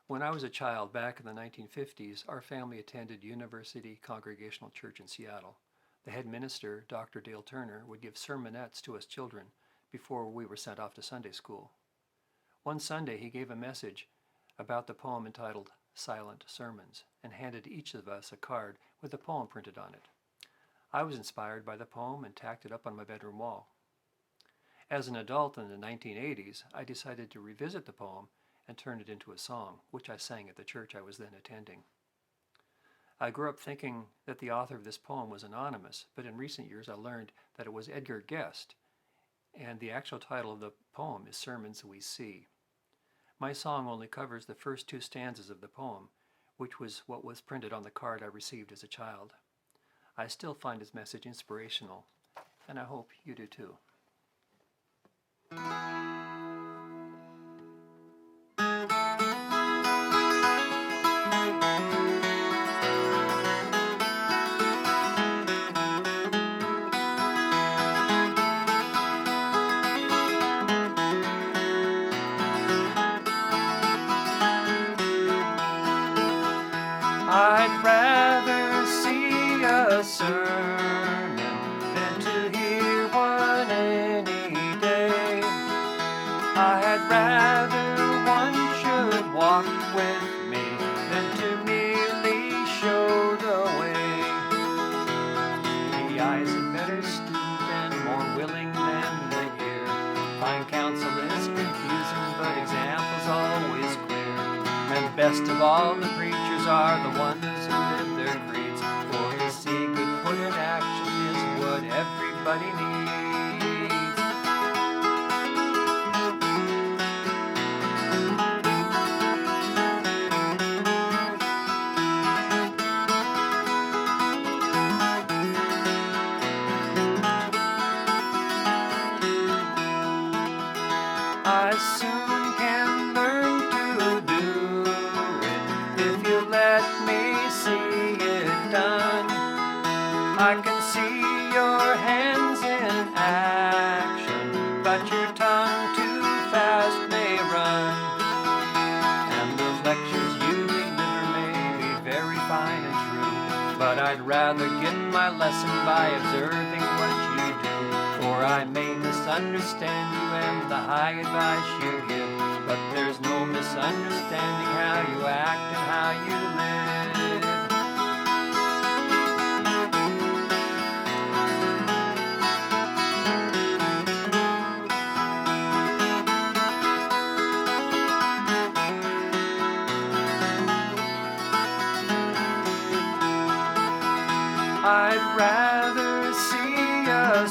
When I was a child back in the 1950s, our family attended University Congregational Church in Seattle. The head minister, Dr. Dale Turner, would give sermonettes to us children before we were sent off to Sunday school. One Sunday, he gave a message about the poem entitled Silent Sermons and handed each of us a card with the poem printed on it. I was inspired by the poem and tacked it up on my bedroom wall. As an adult in the 1980s, I decided to revisit the poem and turn it into a song, which I sang at the church I was then attending. I grew up thinking that the author of this poem was anonymous, but in recent years I learned that it was Edgar Guest, and the actual title of the poem is Sermons We See. My song only covers the first two stanzas of the poem, which was what was printed on the card I received as a child. I still find his message inspirational, and I hope you do too. I'd rather see a sermon than to hear one any day. I'd rather one should walk with me than to merely show the way. The eyes had better stoop and more willing than the ear. Fine counsel is confusing, but example's always clear. And best of all, the preachers are the ones who live their creeds. For to see good put in action is what everybody needs. I soon can learn to do it if you let me see it done. I can see your hands in action, but your tongue too fast may run. And those lectures you deliver may be very fine and true, but I'd rather get my lesson by observing what you do. For I may misunderstand you and the high advice you give, but there's no misunderstanding how you act and how you live. I'd rather see a